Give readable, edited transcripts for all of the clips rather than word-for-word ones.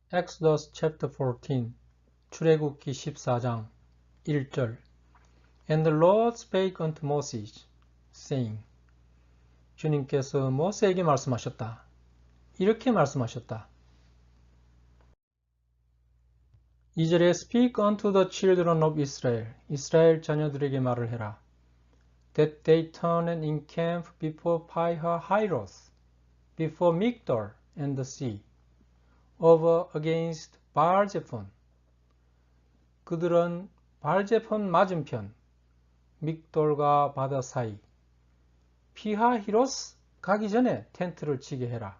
Exodus chapter 14, 출애굽기 14장 1절. And the Lord spake unto Moses, saying, 주님께서 모세에게 말씀하셨다. 이렇게 말씀하셨다. 2절에 Speak unto the children of Israel, 이스라엘 자녀들에게 말을 해라. That they turn and encamp before Pi-hahiroth, before Migdol and the sea, over against 바알제폰. 그들은 바알제폰 맞은편, 믹돌과 바다 사이, 피하히로스 가기 전에 텐트를 치게 해라.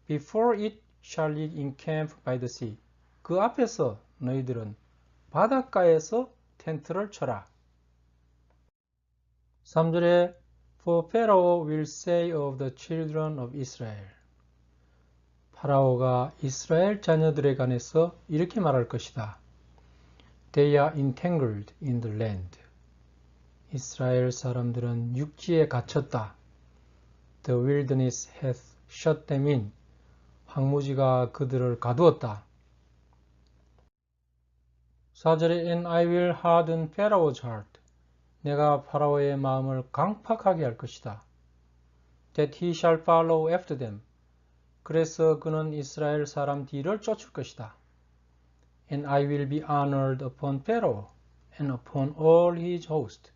Before it shall ye encamp by the sea. 그 앞에서 너희들은 바닷가에서 텐트를 쳐라. 3절에 For Pharaoh will say of the children of Israel. 파라오가 이스라엘 자녀들에 관해서 이렇게 말할 것이다. They are entangled in the land. 이스라엘 사람들은 육지에 갇혔다. The wilderness hath shut them in. 황무지가 그들을 가두었다. 4절에 And I will harden Pharaoh's heart. 내가 파라오의 마음을 강팍하게 할 것이다. That he shall follow after them. 그래서 그는 이스라엘 사람 뒤를 쫓을 것이다. And I will be honored upon Pharaoh and upon all his host.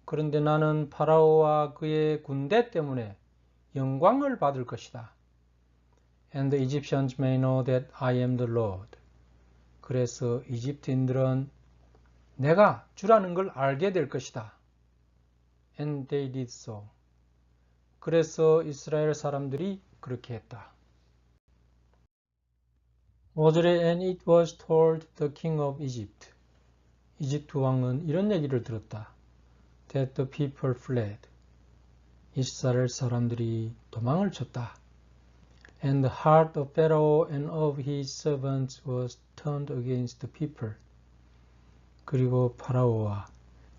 그런데 나는 파라오와 그의 군대 때문에 영광을 받을 것이다. And the Egyptians may know that I am the Lord. 그래서 이집트인들은 내가 주라는 걸 알게 될 것이다. And they did so. 그래서 이스라엘 사람들이 그렇게 했다. 5절에 And it was told the king of Egypt. 이집트 왕은 이런 얘기를 들었다. That the people fled. 이스라엘 사람들이 도망을 쳤다. And the heart of Pharaoh and of his servants was turned against the people. 그리고 파라오와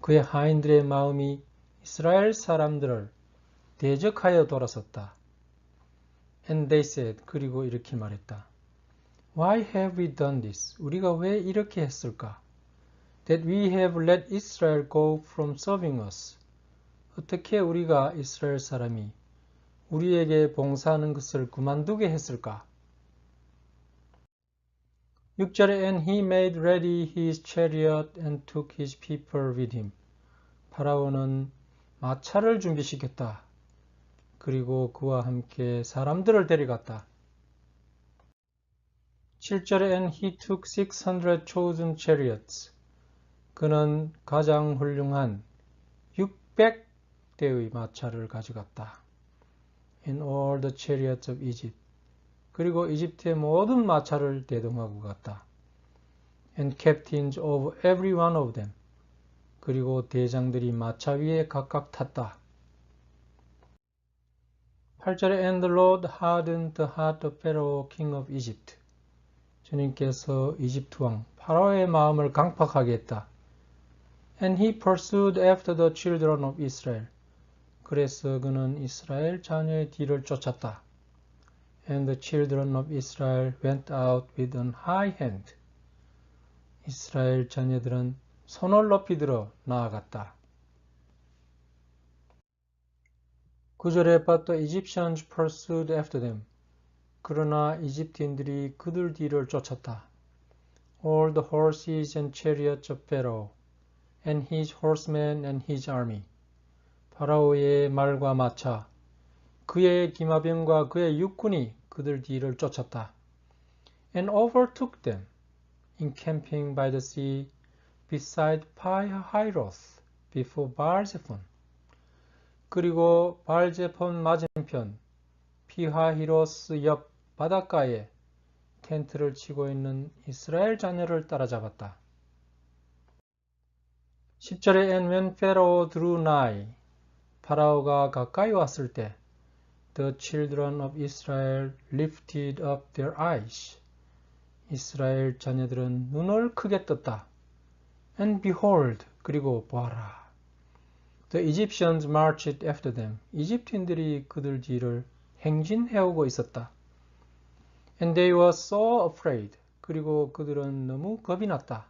그의 하인들의 마음이 이스라엘 사람들을 대적하여 돌아섰다. And they said, 그리고 이렇게 말했다. Why have we done this? 우리가 왜 이렇게 했을까? That we have let Israel go from serving us. 어떻게 우리가 이스라엘 사람이 우리에게 봉사하는 것을 그만두게 했을까? 6절에 And he made ready his chariot and took his people with him. 파라오는 마차를 준비시켰다. 그리고 그와 함께 사람들을 데려갔다. 7절에 And he took 600 chosen chariots. 그는 가장 훌륭한 600대의 마차를 가져갔다. In all the chariots of Egypt. 그리고 이집트의 모든 마차를 대동하고 갔다. And captains of every one of them. 그리고 대장들이 마차 위에 각각 탔다. 8절에 And the Lord hardened the heart of Pharaoh, king of Egypt. 주님께서 이집트 왕 파라오의 마음을 강팍하게 했다. And he pursued after the children of Israel. 그래서 그는 이스라엘 자녀의 뒤를 쫓았다. And the children of Israel went out with an high hand. 이스라엘 자녀들은 손을 높이 들어 나아갔다. 9절에 But the Egyptians pursued after them. 그러나 이집트인들이 그들 뒤를 쫓았다. All the horses and chariots of Pharaoh, and his horsemen and his army. 파라오의 말과 마차, 그의 기마병과 그의 육군이 그들 뒤를 쫓았다. And overtook them, encamping by the sea, beside Pi-hahiroth, before 바알제폰. 그리고 바알제폰 맞은편, 피하히로스 옆 바닷가에 텐트를 치고 있는 이스라엘 자녀를 따라잡았다. 10절에 And when Pharaoh drew nigh, 파라오가 가까이 왔을 때 The children of Israel lifted up their eyes. 이스라엘 자녀들은 눈을 크게 떴다. And behold, 그리고 보아라. The Egyptians marched after them. 이집트인들이 그들 뒤를 행진해오고 있었다. And they were so afraid. 그리고 그들은 너무 겁이 났다.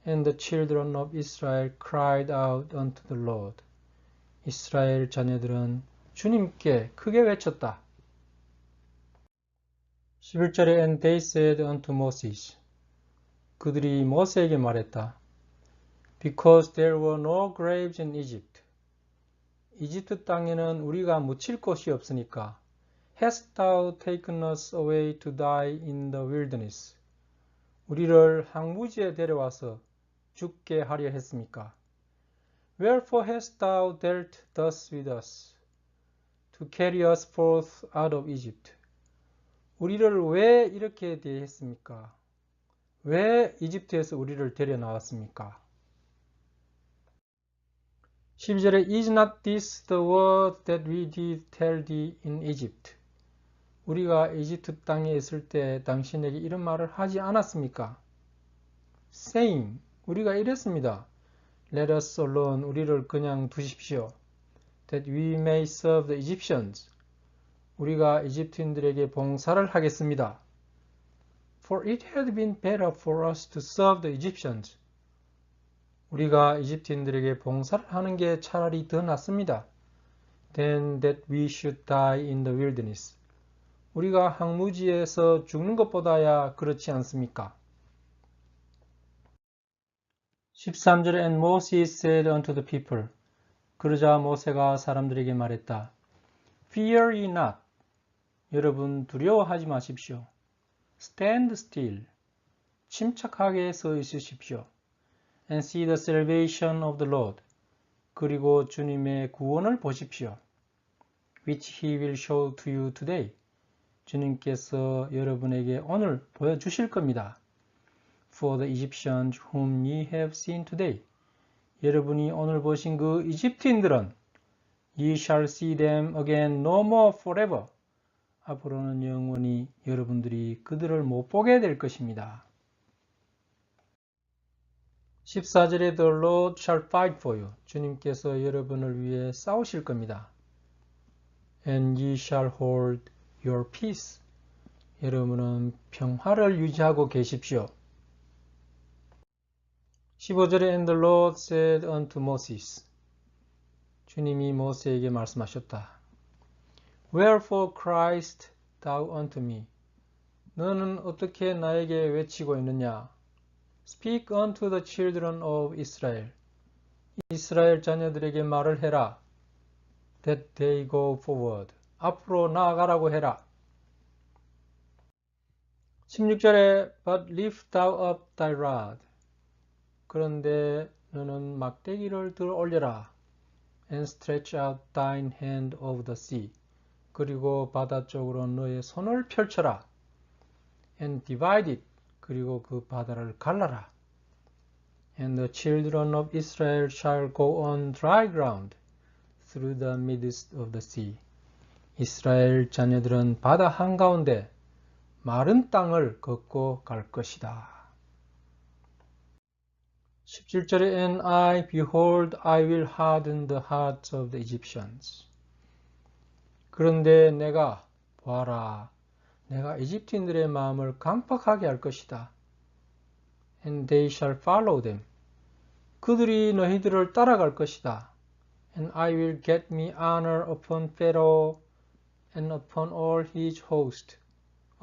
And the children of Israel cried out unto the Lord. 이스라엘 자녀들은 주님께 크게 외쳤다. 11절에 And they said unto Moses. 그들이 모세에게 말했다. Because there were no graves in Egypt. 이집트 땅에는 우리가 묻힐 곳이 없으니까 Hast thou taken us away to die in the wilderness? 우리를 항무지에 데려와서 죽게 하려 했습니까? Wherefore hast thou dealt thus with us, to carry us forth out of Egypt? 우리를 왜 이렇게 대했습니까? 왜 이집트에서 우리를 데려 나왔습니까? 12절에 Is not this the word that we did tell thee in Egypt? 우리가 이집트 땅에 있을 때 당신에게 이런 말을 하지 않았습니까? Saying, 우리가 이랬습니다. Let us alone, 우리를 그냥 두십시오. That we may serve the Egyptians. 우리가 이집트인들에게 봉사를 하겠습니다. For it had been better for us to serve the Egyptians. 우리가 이집트인들에게 봉사를 하는 게 차라리 더 낫습니다. Than that we should die in the wilderness. 우리가 항무지에서 죽는 것보다야 그렇지 않습니까? 13절에 And Moses said unto the people. 그러자 모세가 사람들에게 말했다. Fear ye not. 여러분 두려워하지 마십시오. Stand still. 침착하게 서 있으십시오. And see the salvation of the Lord. 그리고 주님의 구원을 보십시오. Which he will show to you today. 주님께서 여러분에게 오늘 보여주실 겁니다. For the Egyptians whom ye have seen today. 여러분이 오늘 보신 그 이집트인들은 Ye shall see them again no more forever. 앞으로는 영원히 여러분들이 그들을 못 보게 될 것입니다. 14절에 The Lord shall fight for you. 주님께서 여러분을 위해 싸우실 겁니다. And ye shall hold your peace. 여러분은 평화를 유지하고 계십시오. 15절에 And the Lord said unto Moses. 주님이 모세에게 말씀하셨다. Wherefore criest thou unto me? 너는 어떻게 나에게 외치고 있느냐? Speak unto the children of Israel. 이스라엘 자녀들에게 말을 해라. That they go forward. 앞으로 나아가라고 해라. 16절에 But lift thou up thy rod. 그런데 너는 막대기를 들어 올려라. And stretch out thine hand over the sea. 그리고 바다 쪽으로 너의 손을 펼쳐라. And divide it. 그리고 그 바다를 갈라라. And the children of Israel shall go on dry ground through the midst of the sea. 이스라엘 자녀들은 바다 한가운데 마른 땅을 걷고 갈 것이다. 17절에 And I, behold, I will harden the hearts of the Egyptians. 그런데 내가 보아라, 내가 이집트인들의 마음을 강팍하게 할 것이다. And they shall follow them. 그들이 너희들을 따라갈 것이다. And I will get me honor upon Pharaoh and upon all his host,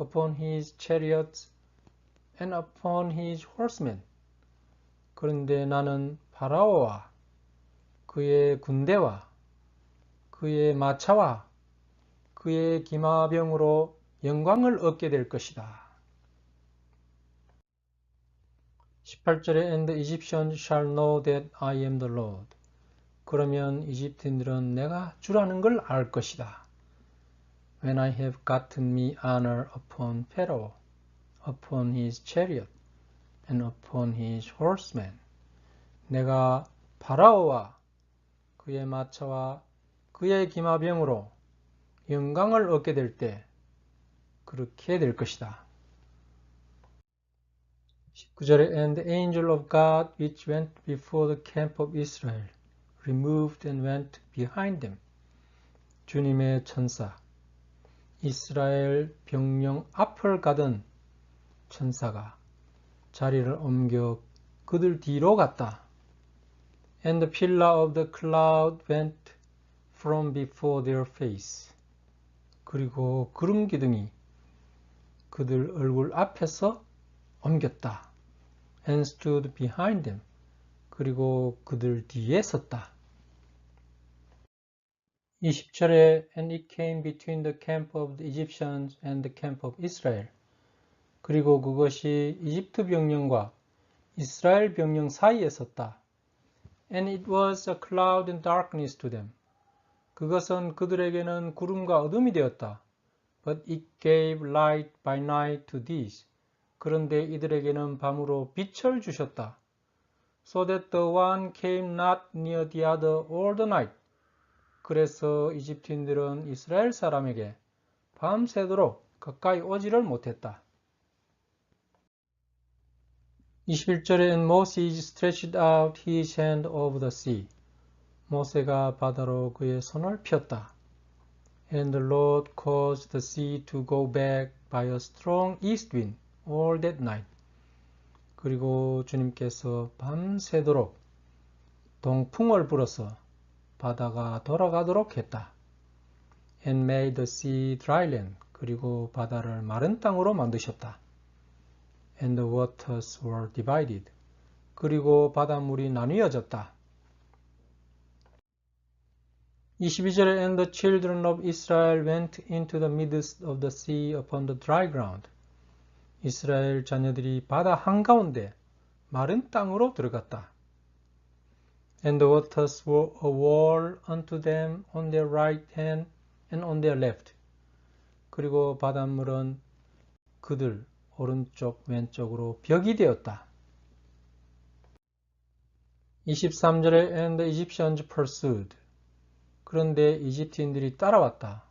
upon his chariots and upon his horsemen. 그런데 나는 파라오와 그의 군대와 그의 마차와 그의 기마병으로 영광을 얻게 될 것이다. 18절에 And the Egyptians shall know that I am the Lord. 그러면 이집트인들은 내가 주라는 걸 알 것이다. When I have gotten me honor upon Pharaoh, upon his chariot, and upon his horsemen. 내가 파라오와 그의 마차와 그의 기마병으로 영광을 얻게 될 때 그렇게 될 것이다. 19절에 And the angel of God which went before the camp of Israel removed and went behind them. 주님의 천사, 이스라엘 병영 앞을 가던 천사가 자리를 옮겨 그들 뒤로 갔다. And the pillar of the cloud went from before their face. 그리고 구름 기둥이 그들 얼굴 앞에서 옮겼다. And stood behind them. 그리고 그들 뒤에 섰다. 20절에 And it came between the camp of the Egyptians and the camp of Israel. 그리고 그것이 이집트 병영과 이스라엘 병영 사이에 섰다. And it was a cloud and darkness to them. 그것은 그들에게는 구름과 어둠이 되었다. But it gave light by night to these. 그런데 이들에게는 밤으로 빛을 주셨다. So that the one came not near the other all the night. 그래서 이집트인들은 이스라엘 사람에게 밤새도록 가까이 오지를 못했다. 21절에 And Moses stretched out his hand over the sea. 모세가 바다로 그의 손을 폈다. And the Lord caused the sea to go back by a strong east wind all that night. 그리고 주님께서 밤새도록 동풍을 불어서 바다가 돌아가도록 했다. And made the sea dry land. 그리고 바다를 마른 땅으로 만드셨다. And the waters were divided. 그리고 바닷물이 나뉘어졌다. 22절에 And the children of Israel went into the midst of the sea upon the dry ground. 이스라엘 자녀들이 바다 한가운데 마른 땅으로 들어갔다. And the waters were a wall unto them on their right hand and on their left. 그리고 바닷물은 그들 오른쪽 왼쪽으로 벽이 되었다. 23절에 And the Egyptians pursued. 그런데 이집트인들이 따라왔다.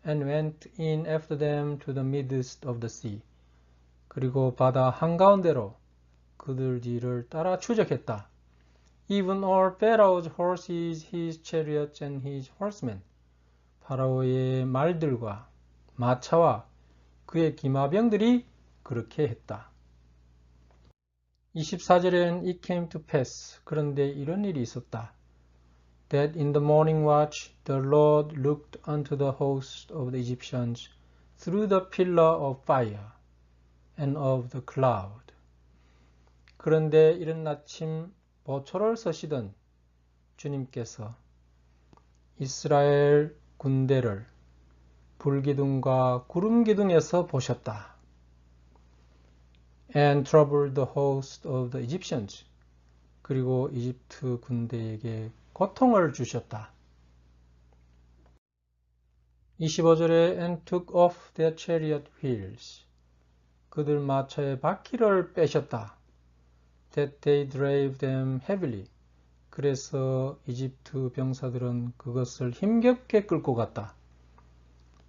And went in after them to the midst of the sea. 그리고 바다 한가운데로 그들 뒤를 따라 추적했다. Even all Pharaoh's horses, his chariots and his horsemen. 파라오의 말들과 마차와 그의 기마병들이 그렇게 했다. 24절엔 It came to pass. 그런데 이런 일이 있었다. That in the morning watch the Lord looked unto the host of the Egyptians through the pillar of fire and of the cloud. 그런데 이른 아침 보초를 서시던 주님께서 이스라엘 군대를 불기둥과 구름기둥에서 보셨다. And troubled the host of the Egyptians. 그리고 이집트 군대에게 고통을 주셨다. 25절에 And took off their chariot wheels. 그들 마차의 바퀴를 빼셨다. That they drave them heavily. 그래서 이집트 병사들은 그것을 힘겹게 끌고 갔다.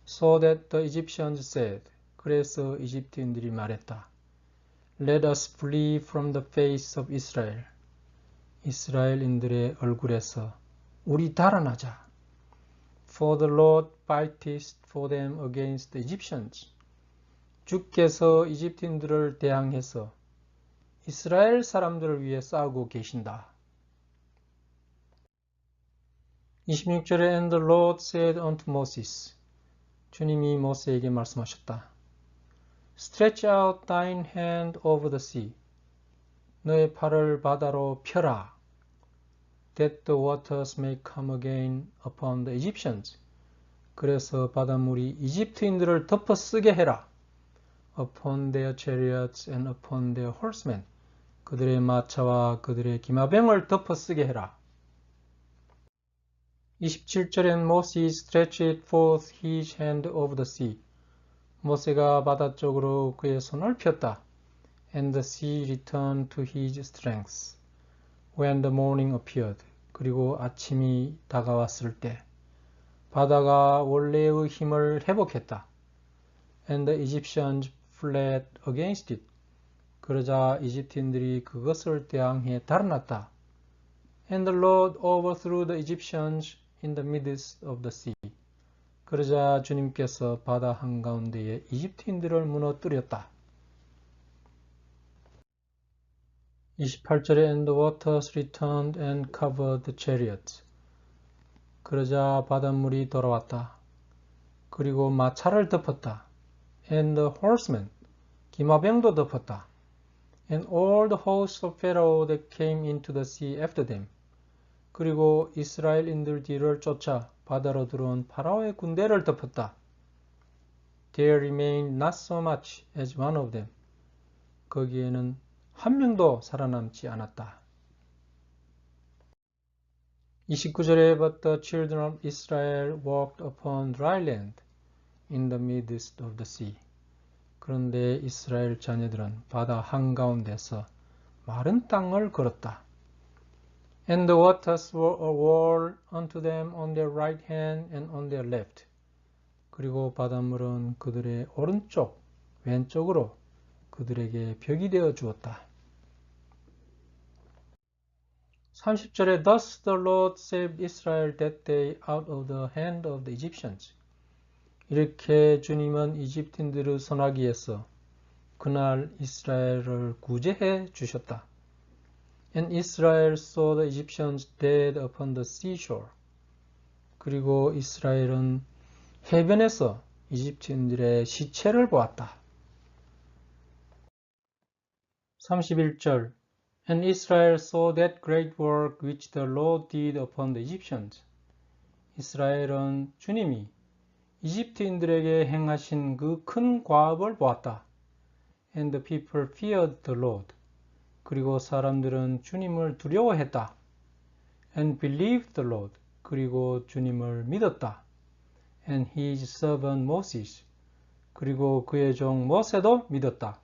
So that the Egyptians said. 그래서 이집트인들이 말했다. Let us flee from the face of Israel. 이스라엘인들의 얼굴에서 우리 달아나자. For the Lord fighteth for them against the Egyptians. 주께서 이집트인들을 대항해서 이스라엘 사람들을 위해 싸우고 계신다. 26절에 And the Lord said unto Moses. 주님이 모세에게 말씀하셨다. Stretch out thine hand over the sea. 너의 팔을 바다로 펴라. That the waters may come again upon the Egyptians. 그래서 바닷물이 이집트인들을 덮어쓰게 해라. Upon their chariots and upon their horsemen. 그들의 마차와 그들의 기마병을 덮어쓰게 해라. 27절엔 Moses stretched forth his hand over the sea. 모세가 바다 쪽으로 그의 손을 폈다. And the sea returned to his strength. When the morning appeared. 그리고 아침이 다가왔을 때 바다가 원래의 힘을 회복했다. And the Egyptians fled against it. 그러자 이집트인들이 그것을 대항해 달아났다. And the Lord overthrew the Egyptians in the midst of the sea. 그러자 주님께서 바다 한가운데에 이집트인들을 무너뜨렸다. 28절에 And the waters returned and covered the chariots. 그러자 바닷물이 돌아왔다. 그리고 마차를 덮었다. And the horsemen, 기마병도 덮었다. And all the hosts of Pharaoh that came into the sea after them. 그리고 이스라엘인들 뒤를 쫓아 바다로 들어온 파라오의 군대를 덮었다. There remained not so much as one of them. 거기에는 한 명도 살아남지 않았다. 29절에 But the children of Israel walked upon dry land in the midst of the sea. 그런데 이스라엘 자녀들은 바다 한가운데서 마른 땅을 걸었다. And the waters were a wall unto them on their right hand and on their left. 그리고 바닷물은 그들의 오른쪽, 왼쪽으로 그들에게 벽이 되어 주었다. 30절에 Thus the Lord saved Israel that day out of the hand of the Egyptians. 이렇게 주님은 이집트인들의 손아귀에서 그날 이스라엘을 구제해 주셨다. And Israel saw the Egyptians dead upon the seashore. 그리고 이스라엘은 해변에서 이집트인들의 시체를 보았다. 31절 And Israel saw that great work which the Lord did upon the Egyptians. 이스라엘은 주님이 이집트인들에게 행하신 그 큰 과업을 보았다. And the people feared the Lord. 그리고 사람들은 주님을 두려워했다. And believed the Lord. 그리고 주님을 믿었다. And his servant Moses. 그리고 그의 종 모세도 믿었다.